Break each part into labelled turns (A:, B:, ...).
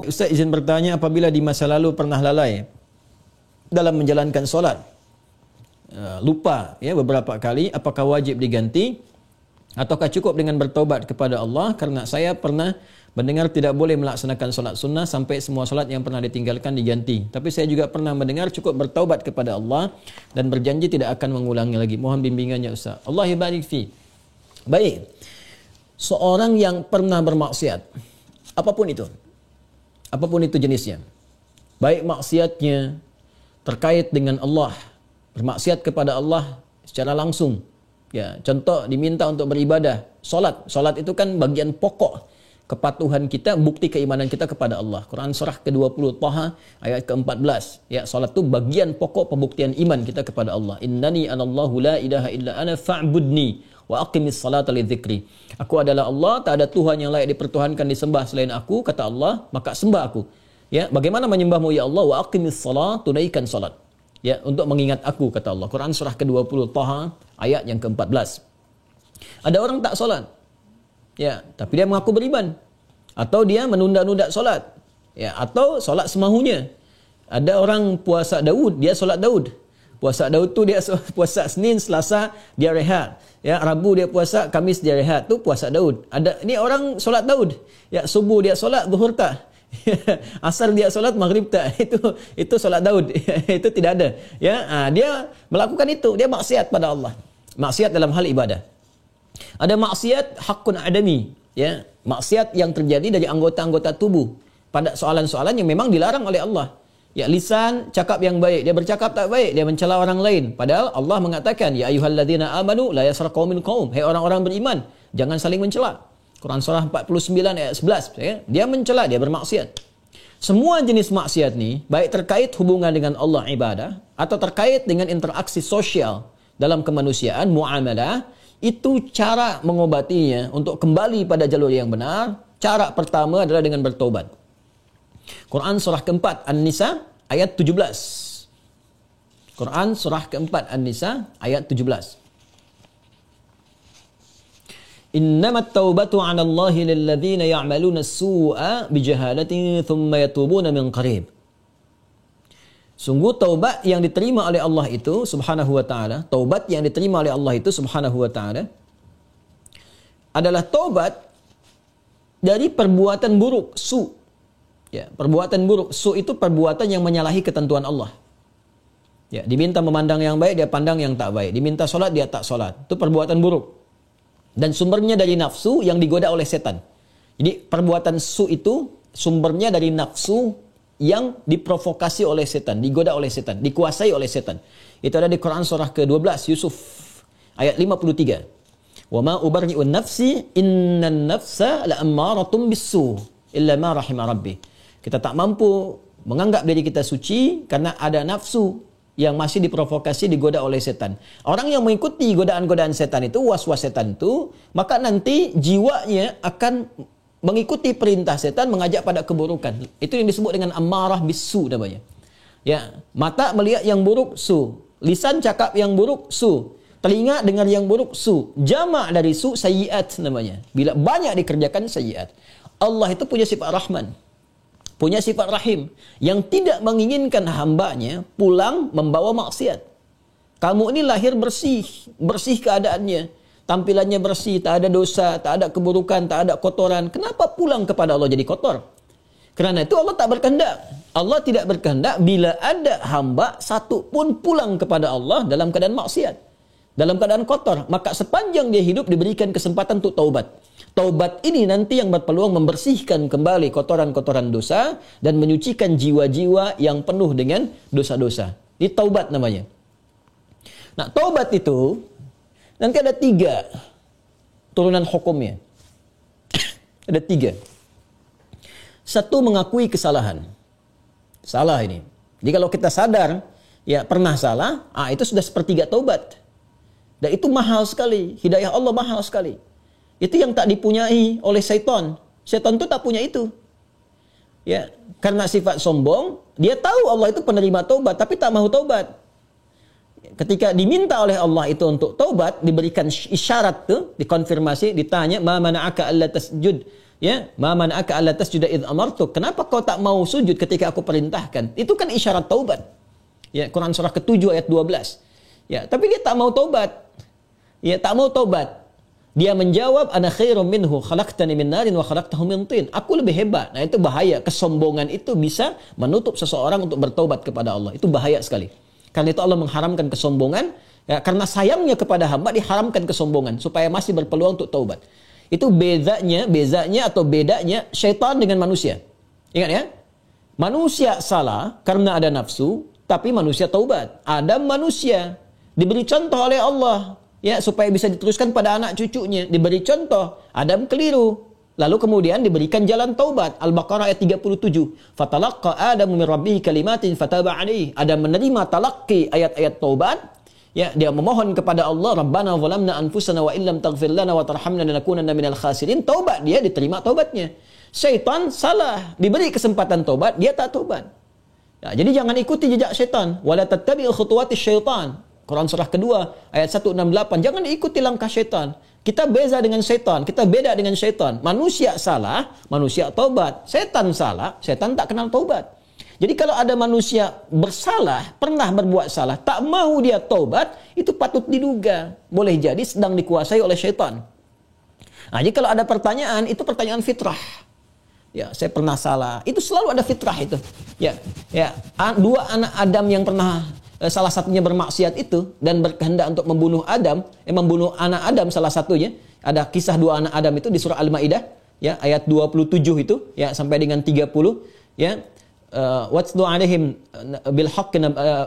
A: Ustaz izin bertanya, apabila di masa lalu pernah lalai dalam menjalankan solat, lupa ya beberapa kali, apakah wajib diganti ataukah cukup dengan bertaubat kepada Allah? Karena saya pernah mendengar tidak boleh melaksanakan solat sunnah sampai semua solat yang pernah ditinggalkan diganti. Tapi saya juga pernah mendengar cukup bertaubat kepada Allah dan berjanji tidak akan mengulangi lagi. Mohon bimbingannya Ustaz. Allah barik fi. Baik. Seorang yang pernah bermaksiat, apapun itu jenisnya, baik maksiatnya terkait dengan Allah, bermaksiat kepada Allah secara langsung. Ya, contoh diminta untuk beribadah, solat itu kan bagian pokok kepatuhan kita, bukti keimanan kita kepada Allah. Quran surah ke-20 Taha ayat ke-14. Ya, solat itu bagian pokok pembuktian iman kita kepada Allah. Innani anallahu la ilaha illa ana fa'budni wa aqimis salata lidzikri. Aku adalah Allah, tak ada Tuhan yang layak dipertuhankan disembah selain aku, kata Allah, maka sembah aku. Ya, bagaimana menyembahmu ya Allah? Wa aqimis salat, tunaikan salat. Ya, untuk mengingat aku, kata Allah. Quran surah ke-20 Taha ayat yang ke-14. Ada orang tak solat. Ya, tapi dia mengaku beriman. Atau dia menunda-nunda solat. Ya, atau solat semahunya. Ada orang puasa Daud, dia solat Daud. Puasa Daud tu dia puasa Senin, Selasa dia rehat. Ya, Rabu dia puasa, Kamis dia rehat. Tu puasa Daud. Ada ni orang solat Daud. Ya, subuh dia solat, zuhur tak. Asar dia solat, maghrib tak. Itu solat Daud. Itu tidak ada. Ya, dia melakukan itu, dia maksiat pada Allah. Maksiat dalam hal ibadah. Ada maksiat hakun adami, ya, maksiat yang terjadi dari anggota-anggota tubuh pada soalan-soalan yang memang dilarang oleh Allah. Ya, lisan cakap yang baik, dia bercakap tak baik, dia mencela orang lain. Padahal Allah mengatakan, ya ayyuhalladzina amanu la yaskhar qaumin qaum. Hai orang-orang beriman, jangan saling mencela. Quran surah 49 ayat 11, ya. Dia mencela, dia bermaksiat. Semua jenis maksiat ni, baik terkait hubungan dengan Allah ibadah atau terkait dengan interaksi sosial dalam kemanusiaan, muamalah, itu cara mengobatinya untuk kembali pada jalur yang benar. Cara pertama adalah dengan bertobat. Quran surah keempat An-Nisa ayat 17. Quran surah keempat An-Nisa ayat 17. Innamat taubatu 'ala Allahi lilladzina ya'maluna as-su'a bijahalatin thumma yatubuna min qarib. Sungguh taubat yang diterima oleh Allah itu subhanahu wa ta'ala, taubat yang diterima oleh Allah itu subhanahu wa ta'ala adalah taubat dari perbuatan buruk, su. Ya, perbuatan buruk, su itu perbuatan yang menyalahi ketentuan Allah. Ya, diminta memandang yang baik, dia pandang yang tak baik. Diminta solat, dia tak solat. Itu perbuatan buruk. Dan sumbernya dari nafsu yang digoda oleh setan. Jadi perbuatan su itu sumbernya dari nafsu yang diprovokasi oleh setan, digoda oleh setan, dikuasai oleh setan. Itu ada di Quran surah ke-12 Yusuf ayat 53. Wa ma ubarri'un nafsi innan nafsa la'ammaratun bis-su illa ma rahima rabbi. Kita tak mampu menganggap diri kita suci karena ada nafsu yang masih diprovokasi, digoda oleh setan. Orang yang mengikuti godaan-godaan setan itu, was-was setan itu, maka nanti jiwanya akan mengikuti perintah setan, mengajak pada keburukan. Itu yang disebut dengan ammarah bisu namanya. Ya, mata melihat yang buruk, su. Lisan cakap yang buruk, su. Telinga dengar yang buruk, su. Jamak dari su, sayyiat namanya. Bila banyak dikerjakan sayyiat. Allah itu punya sifat Rahman, punya sifat Rahim, yang tidak menginginkan hambanya pulang membawa maksiat. Kamu ini lahir bersih, bersih keadaannya, tampilannya bersih, tak ada dosa, tak ada keburukan, tak ada kotoran. Kenapa pulang kepada Allah jadi kotor? Kerana itu Allah tak berkehendak. Allah tidak berkehendak bila ada hamba satu pun pulang kepada Allah dalam keadaan maksiat, dalam keadaan kotor. Maka sepanjang dia hidup diberikan kesempatan untuk taubat. Taubat ini nanti yang berpeluang membersihkan kembali kotoran-kotoran dosa dan menyucikan jiwa-jiwa yang penuh dengan dosa-dosa. Ini taubat namanya. Nah, taubat itu nanti ada 3 turunan hukumnya. Ada 3. 1, mengakui kesalahan. Salah ini. Jadi kalau kita sadar, ya pernah salah, itu sudah sepertiga taubat. Dan itu mahal sekali. Hidayah Allah mahal sekali. Itu yang tak dipunyai oleh syaitan. Syaitan itu tak punya itu. Ya, karena sifat sombong, dia tahu Allah itu penerima taubat, tapi tak mahu taubat. Ketika diminta oleh Allah itu untuk taubat, diberikan isyarat tu, dikonfirmasi, ditanya, "Ma mana'aka alla tasjud Ya, ma man'aka alla tasjuda id amartuk. Kenapa kau tak mau sujud ketika aku perintahkan? Itu kan isyarat taubat. Ya, Quran surah ke-7 ayat 12. Ya, tapi dia tak mau taubat. Ya, tak mau taubat. Dia menjawab, ana khairum minhu, khalaqtani min narin wa khalaqtahu min tin. Aku lebih hebat. Nah, itu bahaya. Kesombongan itu bisa menutup seseorang untuk bertaubat kepada Allah. Itu bahaya sekali. Karena itu Allah mengharamkan kesombongan. Ya, karena sayangnya kepada hamba diharamkan kesombongan supaya masih berpeluang untuk taubat. Itu bezanya syaitan dengan manusia. Ingat ya? Manusia salah karena ada nafsu, tapi manusia taubat. Adam manusia diberi contoh oleh Allah, ya, supaya bisa diteruskan pada anak cucunya. Diberi contoh, Adam keliru, lalu kemudian diberikan jalan taubat. Al-Baqarah ayat 37. Fatalaqqa Adamu min rabbih kalimatin fataba alaihi. Adam menerima talaqi ayat-ayat taubat. Ya, dia memohon kepada Allah, Rabbana zalamna anfusana wa illam taghfir lana wa tarhamna lanakunanna minal khasirin. Taubat, dia diterima taubatnya. Syaitan salah, diberi kesempatan taubat, dia tak taubat. Ya, jadi jangan ikuti jejak syaitan. Wala tattabi'u khutuwatis syaitan. Quran surah kedua ayat 168. Jangan ikuti langkah syaitan. Kita beza dengan syaitan, kita beda dengan syaitan. Manusia salah, manusia taubat. Syaitan salah, syaitan tak kenal taubat. Jadi kalau ada manusia bersalah, pernah berbuat salah, tak mau dia taubat, itu patut diduga. Boleh jadi sedang dikuasai oleh syaitan. Nah, jadi kalau ada pertanyaan, itu pertanyaan fitrah. Ya, saya pernah salah. Itu selalu ada fitrah itu. Ya, dua anak Adam yang pernah salah satunya bermaksiat itu dan berkehendak untuk membunuh Adam, membunuh anak Adam salah satunya. Ada kisah dua anak Adam itu di surah Al-Maidah, ya, ayat 27 itu, ya, sampai dengan 30, ya. Watlu alaihim bil haqqi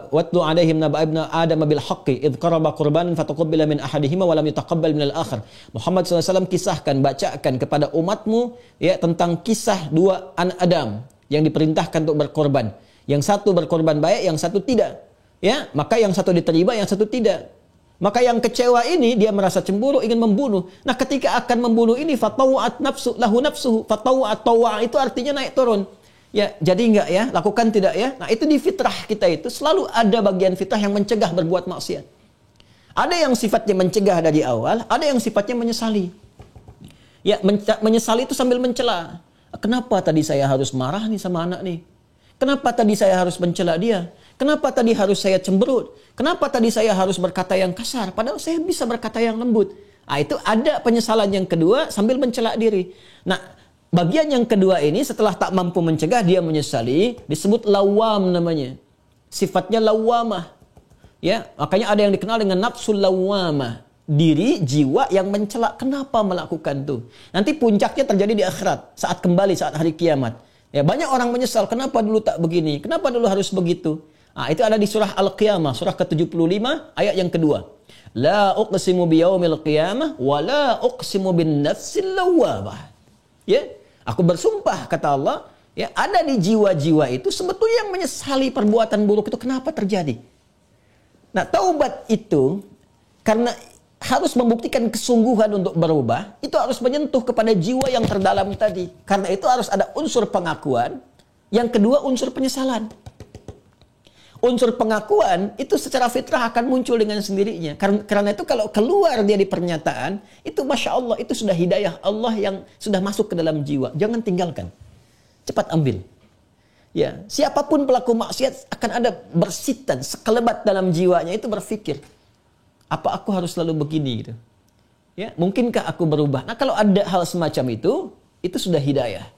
A: watlu alaihim naba ibna adam bil haqqi id qaraba qurbanan fataqabbala min ahadihima wa lam yutaqabbal min al akhar. Muhammad SAW kisahkan, bacakan kepada umatmu, ya, tentang kisah dua anak Adam yang diperintahkan untuk berkorban. Yang satu berkorban baik, yang satu tidak. Ya, maka yang satu diterima, yang satu tidak. Maka yang kecewa ini dia merasa cemburu, ingin membunuh. Nah, ketika akan membunuh ini fatawat nafsu lahu nafsuhu, fatawat tawa itu artinya naik turun. Ya, jadi enggak ya, lakukan tidak ya. Nah, itu di fitrah kita itu selalu ada bagian fitrah yang mencegah berbuat maksiat. Ada yang sifatnya mencegah dari awal, ada yang sifatnya menyesali. Ya, menyesali itu sambil mencela. Kenapa tadi saya harus marah nih sama anak nih? Kenapa tadi saya harus mencela dia? Kenapa tadi harus saya cemberut? Kenapa tadi saya harus berkata yang kasar? Padahal saya bisa berkata yang lembut. Nah, itu ada penyesalan yang kedua sambil mencela diri. Nah, bagian yang kedua ini setelah tak mampu mencegah, dia menyesali, disebut lawam namanya. Sifatnya lawamah. Ya, makanya ada yang dikenal dengan nafsul lawamah. Diri, jiwa yang mencela. Kenapa melakukan itu? Nanti puncaknya terjadi di akhirat, saat kembali, saat hari kiamat. Ya, banyak orang menyesal, kenapa dulu tak begini? Kenapa dulu harus begitu? Nah, itu ada di surah Al-Qiyamah, surah ke-75, ayat yang kedua. La uqsimu biyaumil qiyamah, wa la uqsimu bin nafsil lawamah. Ya, aku bersumpah, kata Allah, ya, ada di jiwa-jiwa itu sebetulnya yang menyesali perbuatan buruk itu kenapa terjadi. Nah, taubat itu karena harus membuktikan kesungguhan untuk berubah, itu harus menyentuh kepada jiwa yang terdalam tadi. Karena itu harus ada unsur pengakuan, yang kedua unsur penyesalan. Unsur pengakuan itu secara fitrah akan muncul dengan sendirinya. Karena itu kalau keluar dia di pernyataan, itu Masya Allah, itu sudah hidayah Allah yang sudah masuk ke dalam jiwa. Jangan tinggalkan. Cepat ambil. Ya, siapapun pelaku maksiat akan ada bersitan, sekelebat dalam jiwanya itu berpikir, apa aku harus selalu begini gitu. Ya, mungkinkah aku berubah? Nah, kalau ada hal semacam itu sudah hidayah.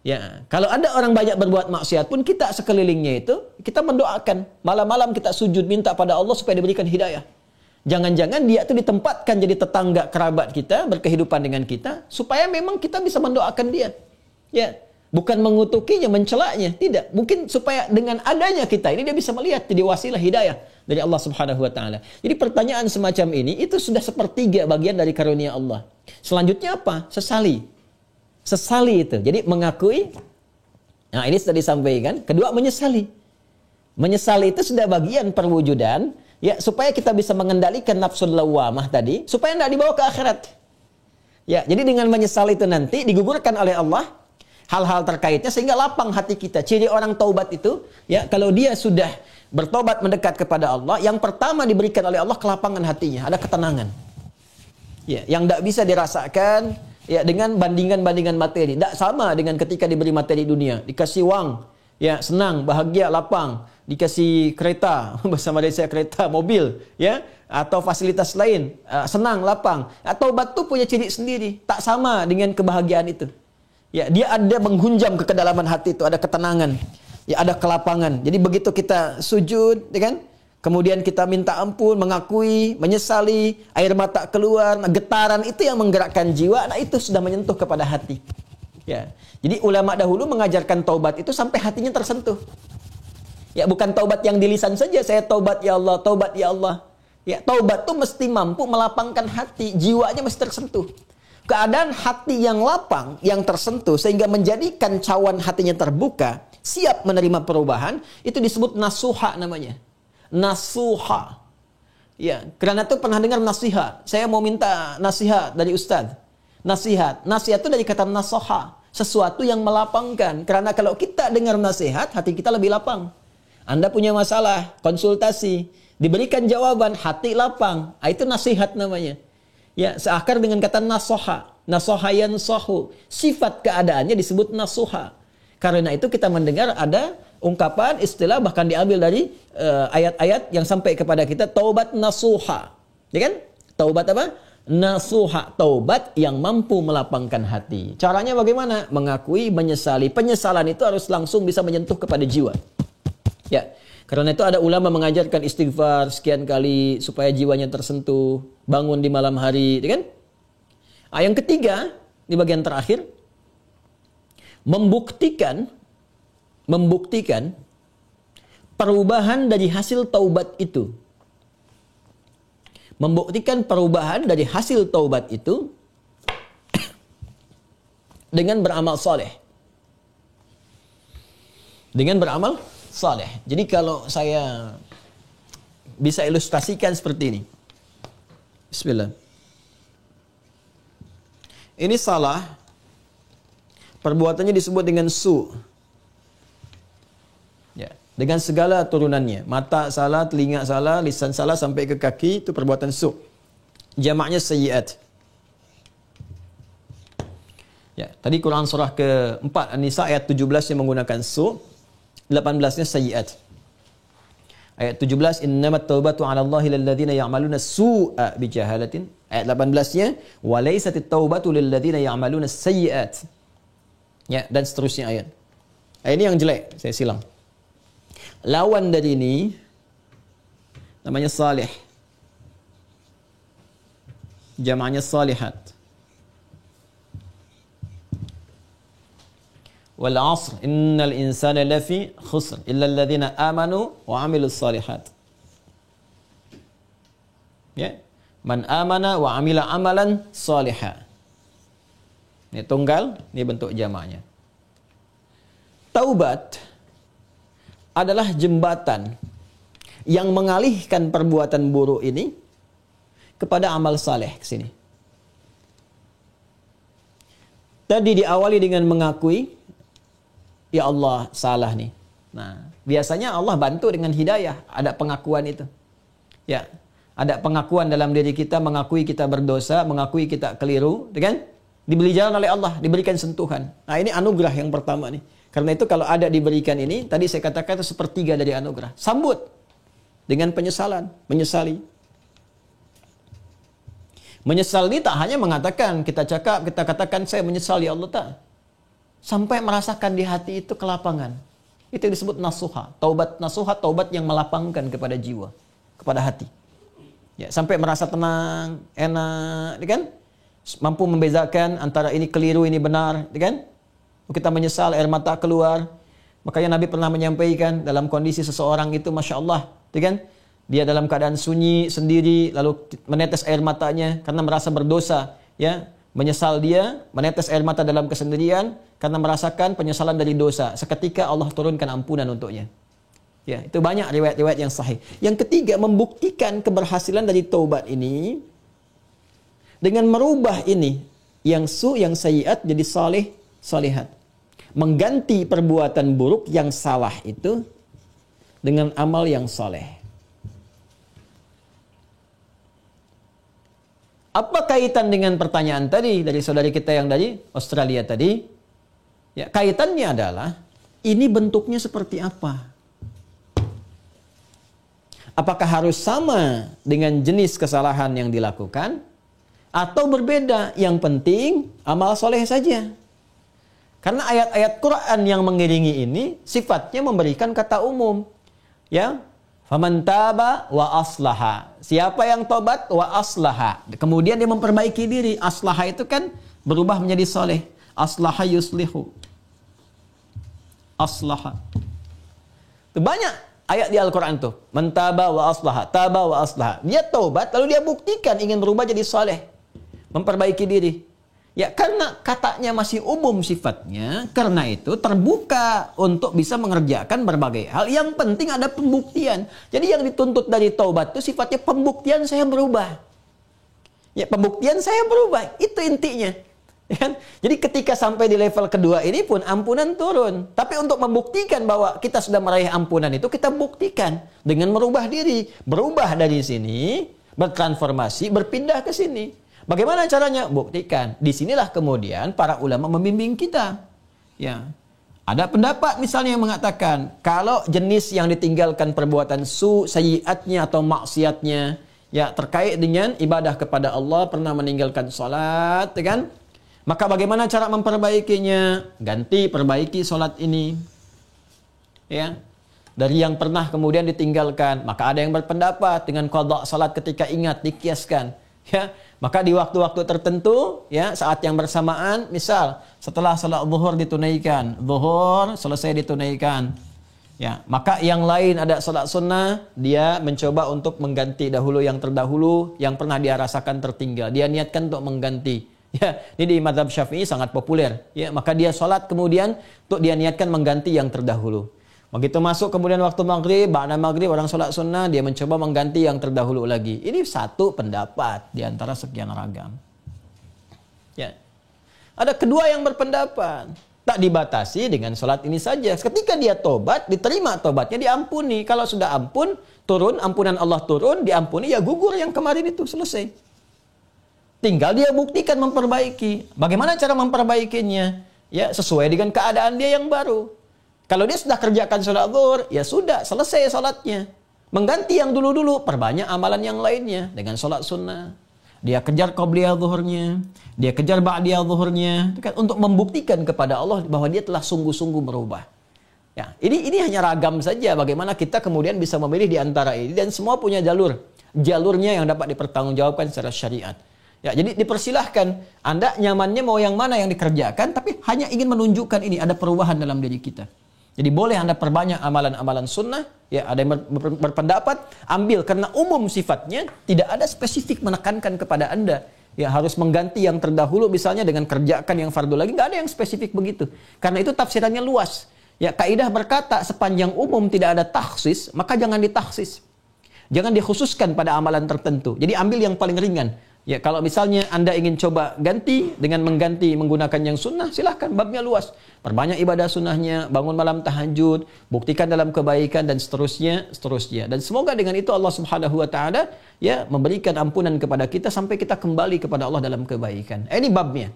A: Ya, kalau ada orang banyak berbuat maksiat pun kita sekelilingnya itu kita mendoakan, malam-malam kita sujud minta pada Allah supaya diberikan hidayah. Jangan-jangan dia itu ditempatkan jadi tetangga kerabat kita, berkehidupan dengan kita supaya memang kita bisa mendoakan dia. Ya, bukan mengutukinya, mencelaknya, tidak. Mungkin supaya dengan adanya kita ini dia bisa melihat jadi wasilah hidayah dari Allah Subhanahu wa taala. Jadi pertanyaan semacam ini itu sudah sepertiga bagian dari karunia Allah. Selanjutnya apa? Sesali itu. Jadi mengakui. Nah, ini sudah disampaikan. Kedua, menyesali. Menyesali itu sudah bagian perwujudan, ya, supaya kita bisa mengendalikan nafsul lawamah tadi, supaya tidak dibawa ke akhirat. Ya, jadi dengan menyesali itu nanti digugurkan oleh Allah hal-hal terkaitnya sehingga lapang hati kita. Ciri orang taubat itu, ya, kalau dia sudah bertobat mendekat kepada Allah, yang pertama diberikan oleh Allah kelapangan hatinya, ada ketenangan. Ya, yang tidak bisa dirasakan, Ya, dengan bandingan-bandingan materi. Tak sama dengan ketika diberi materi dunia. Dikasih wang, ya, senang, bahagia, lapang. Dikasih kereta, bahasa Malaysia kereta, mobil, ya, atau fasilitas lain, senang, lapang. Taubat itu punya ciri sendiri. Tak sama dengan kebahagiaan itu. Ya, dia ada menghunjam ke kedalaman hati itu, ada ketenangan, ya, ada kelapangan. Jadi begitu kita sujud, ya kan? Kemudian kita minta ampun, mengakui, menyesali, air mata keluar, getaran itu yang menggerakkan jiwa. Nah, itu sudah menyentuh kepada hati. Ya. Jadi ulama dahulu mengajarkan taubat itu sampai hatinya tersentuh. Ya, bukan taubat yang di lisan saja, saya taubat ya Allah, taubat ya Allah. Ya, taubat itu mesti mampu melapangkan hati, jiwanya mesti tersentuh. Keadaan hati yang lapang, yang tersentuh, sehingga menjadikan cawan hatinya terbuka, siap menerima perubahan, itu disebut nasuha namanya. Nasuha. Ya, karena itu pernah dengar nasihat. Saya mau minta nasihat dari Ustadz. Nasihat. Nasihat itu dari kata nasoha. Sesuatu yang melapangkan. Karena kalau kita dengar nasihat, hati kita lebih lapang. Anda punya masalah, konsultasi, diberikan jawaban, hati lapang. Itu nasihat namanya. Ya, seakar dengan kata nasoha. Nasoha yansohu. Sifat keadaannya disebut nasuha. Karena itu kita mendengar ada ungkapan, istilah, bahkan diambil dari ayat-ayat yang sampai kepada kita, taubat nasuha. Ya kan? Taubat apa? Nasuha. Taubat yang mampu melapangkan hati. Caranya bagaimana? Mengakui, menyesali. Penyesalan itu harus langsung bisa menyentuh kepada jiwa. Ya, karena itu ada ulama mengajarkan istighfar sekian kali supaya jiwanya tersentuh, bangun di malam hari, kan? Yang ketiga, di bagian terakhir, membuktikan perubahan dari hasil taubat itu. Membuktikan perubahan dari hasil taubat itu dengan beramal soleh. Dengan beramal soleh. Jadi kalau saya bisa ilustrasikan seperti ini. Bismillah. Ini salah. Perbuatannya disebut dengan su. Ya, dengan segala turunannya. Mata salah, telinga salah, lisan salah sampai ke kaki, itu perbuatan su. Jamaknya sayyiat. Ya, tadi Quran surah ke-4 An-Nisa ayat 17 yang menggunakan su. 18-nya sayyiat. Ayat 17, innamat taubatu 'ala Allahi lil ladzina ya'maluna su'a bijahalatin. Ayat 18-nya, wa laysatit taubatu lil ladzina ya'maluna sayyiat. Ya, dan seterusnya ayat. Ini yang jelek, saya silang. Lawan dari ini namanya salih. Jamaknya salihat. Wal 'asr innal insana lafi khusr illa alladhina amanu wa 'amilus salihat. Ya, man amana wa 'amila amalan salihah. Ini tunggal, ini bentuk jamaknya. Taubat adalah jembatan yang mengalihkan perbuatan buruk ini kepada amal saleh ke sini. Tadi diawali dengan mengakui, ya Allah, salah nih. Nah, biasanya Allah bantu dengan hidayah, ada pengakuan itu. Ya, ada pengakuan dalam diri kita, mengakui kita berdosa, mengakui kita keliru, kan? Diberi jalan oleh Allah, diberikan sentuhan. Nah, ini anugerah yang pertama nih. Karena itu kalau ada diberikan ini, tadi saya katakan itu sepertiga dari anugerah. Sambut dengan penyesalan, menyesali. Menyesal ini tak hanya mengatakan, kita katakan saya menyesal ya Allah, tak. Sampai merasakan di hati itu kelapangan. Itu yang disebut nasuha. Taubat nasuha, taubat yang melapangkan kepada jiwa, kepada hati. Ya, sampai merasa tenang, enak, kan? Mampu membezakan antara ini keliru, ini benar, kan? Kita menyesal, air mata keluar. Makanya Nabi pernah menyampaikan dalam kondisi seseorang itu, Masya Allah, kan? Dia dalam keadaan sunyi, sendiri, lalu menetes air matanya karena merasa berdosa. Ya, menyesal dia, menetes air mata dalam kesendirian karena merasakan penyesalan dari dosa. Seketika Allah turunkan ampunan untuknya. Ya, itu banyak riwayat-riwayat yang sahih. Yang ketiga, membuktikan keberhasilan dari taubat ini dengan merubah ini yang yang sayyiat jadi salih, salihat. Mengganti perbuatan buruk yang salah itu dengan amal yang saleh. Apa kaitan dengan pertanyaan tadi dari saudari kita yang dari Australia tadi? Ya, kaitannya adalah ini bentuknya seperti apa? Apakah harus sama dengan jenis kesalahan yang dilakukan atau berbeda? Yang penting amal soleh saja. Karena ayat-ayat Quran yang mengiringi ini sifatnya memberikan kata umum. Ya, faman taba wa aslaha. Siapa yang tobat wa aslaha. Kemudian dia memperbaiki diri. Aslaha itu kan berubah menjadi soleh. Aslaha yuslihu. Aslaha. Itu banyak ayat di Al-Quran tuh. Man taba wa aslaha. Taba wa aslaha. Dia tobat lalu dia buktikan ingin berubah jadi soleh. Memperbaiki diri. Ya, karena katanya masih umum sifatnya, karena itu terbuka untuk bisa mengerjakan berbagai hal. Yang penting ada pembuktian. Jadi yang dituntut dari taubat itu sifatnya pembuktian saya berubah. Ya, pembuktian saya berubah. Itu intinya. Ya kan? Jadi ketika sampai di level kedua ini pun ampunan turun. Tapi untuk membuktikan bahwa kita sudah meraih ampunan itu, kita buktikan dengan merubah diri. Berubah dari sini, bertransformasi, berpindah ke sini. Bagaimana caranya? Buktikan. Disinilah kemudian para ulama membimbing kita. Ya, ada pendapat misalnya yang mengatakan kalau jenis yang ditinggalkan perbuatan sayyiatnya atau maksiatnya, ya terkait dengan ibadah kepada Allah, pernah meninggalkan salat, ya kan? Maka bagaimana cara memperbaikinya? Ganti, perbaiki salat ini. Ya. Dari yang pernah kemudian ditinggalkan, maka ada yang berpendapat dengan qadha salat ketika ingat, dikiaskan. Ya, maka di waktu-waktu tertentu, ya saat yang bersamaan, misal setelah salat zuhur ditunaikan, zuhur selesai ditunaikan, ya maka yang lain ada salat sunnah, dia mencoba untuk mengganti dahulu yang terdahulu, yang pernah dia rasakan tertinggal, dia niatkan untuk mengganti. Ya, ini di mazhab Syafi'i sangat populer. Ya, maka dia salat kemudian untuk dia niatkan mengganti yang terdahulu. Begitu masuk kemudian waktu maghrib, ba'da maghrib orang sholat sunnah, dia mencoba mengganti yang terdahulu lagi. Ini satu pendapat di antara sekian ragam. Ya. Ada kedua yang berpendapat, tak dibatasi dengan sholat ini saja. Ketika dia tobat, diterima tobatnya, diampuni. Kalau sudah ampun, turun, ampunan Allah turun, diampuni, ya gugur yang kemarin itu, selesai. Tinggal dia buktikan memperbaiki. Bagaimana cara memperbaikinya? Ya, sesuai dengan keadaan dia yang baru. Kalau dia sudah kerjakan sholat zuhur, ya sudah, selesai sholatnya. Mengganti yang dulu-dulu, perbanyak amalan yang lainnya dengan sholat sunnah. Dia kejar qobliyah zuhurnya, dia kejar ba'diyah zuhurnya, untuk membuktikan kepada Allah bahwa dia telah sungguh-sungguh berubah. Ya, ini hanya ragam saja bagaimana kita kemudian bisa memilih di antara ini, dan semua punya jalurnya yang dapat dipertanggungjawabkan secara syariat. Ya, jadi dipersilahkan, Anda nyamannya mau yang mana yang dikerjakan, tapi hanya ingin menunjukkan ini ada perubahan dalam diri kita. Jadi boleh Anda perbanyak amalan-amalan sunnah, ya ada yang berpendapat, ambil karena umum sifatnya, tidak ada spesifik menekankan kepada Anda. Ya harus mengganti yang terdahulu misalnya dengan kerjakan yang fardu lagi, nggak ada yang spesifik begitu. Karena itu tafsirannya luas. Ya kaidah berkata sepanjang umum tidak ada takhsis, maka jangan ditaksis. Jangan dikhususkan pada amalan tertentu. Jadi ambil yang paling ringan. Ya kalau misalnya Anda ingin coba ganti dengan mengganti menggunakan yang sunnah, silahkan, babnya luas. Perbanyak ibadah sunnahnya, bangun malam tahajud, buktikan dalam kebaikan dan seterusnya. Dan semoga dengan itu Allah Subhanahu wa taala ya memberikan ampunan kepada kita sampai kita kembali kepada Allah dalam kebaikan. Ini babnya.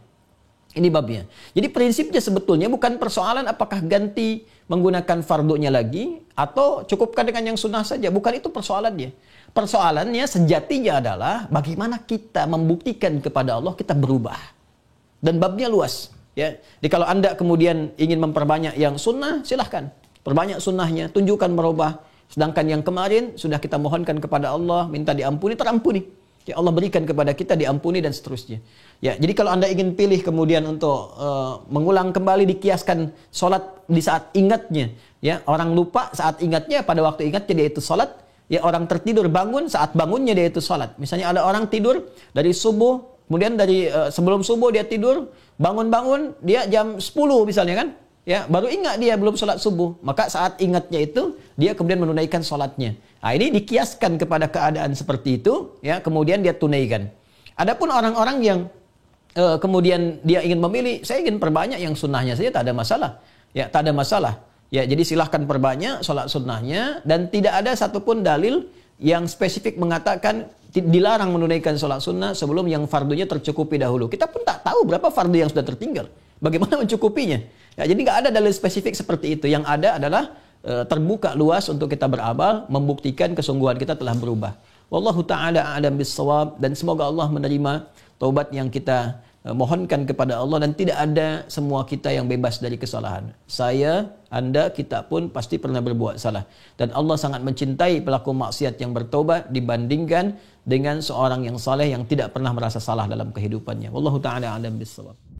A: Jadi prinsipnya sebetulnya bukan persoalan apakah ganti menggunakan fardunya lagi atau cukupkan dengan yang sunnah saja. Bukan itu persoalannya. Persoalannya sejatinya adalah bagaimana kita membuktikan kepada Allah kita berubah. Dan babnya luas. Ya. Jadi kalau Anda kemudian ingin memperbanyak yang sunnah, silahkan. Perbanyak sunnahnya, tunjukkan berubah. Sedangkan yang kemarin sudah kita mohonkan kepada Allah, minta diampuni, terampuni. Ya Allah berikan kepada kita diampuni dan seterusnya. Ya, jadi kalau Anda ingin pilih kemudian untuk mengulang kembali dikiaskan sholat di saat ingatnya. Ya, orang lupa saat ingatnya, pada waktu ingatnya dia itu sholat. Ya orang tertidur bangun saat bangunnya dia itu salat. Misalnya ada orang tidur dari subuh, kemudian dari sebelum subuh dia tidur, bangun-bangun dia jam 10 misalnya kan. Ya, baru ingat dia belum salat subuh. Maka saat ingatnya itu dia kemudian menunaikan salatnya. Nah, ini dikiaskan kepada keadaan seperti itu, ya, kemudian dia tunaikan. Adapun orang-orang yang kemudian dia ingin memilih, saya ingin perbanyak yang sunnahnya saja, tak ada masalah. Ya, tak ada masalah. Ya, jadi silahkan perbanyak sholat sunnahnya dan tidak ada satupun dalil yang spesifik mengatakan dilarang menunaikan sholat sunnah sebelum yang fardunya tercukupi dahulu. Kita pun tak tahu berapa fardu yang sudah tertinggal. Bagaimana mencukupinya? Ya, jadi nggak ada dalil spesifik seperti itu. Yang ada adalah terbuka luas untuk kita beramal, membuktikan kesungguhan kita telah berubah. Wallahu ta'ala a'lam bis-shawab, dan semoga Allah menerima taubat yang kita mohonkan kepada Allah, dan tidak ada semua kita yang bebas dari kesalahan. Saya, Anda, kita pun pasti pernah berbuat salah. Dan Allah sangat mencintai pelaku maksiat yang bertobat dibandingkan dengan seorang yang saleh yang tidak pernah merasa salah dalam kehidupannya. Wallahu ta'ala a'lam bis-shawab.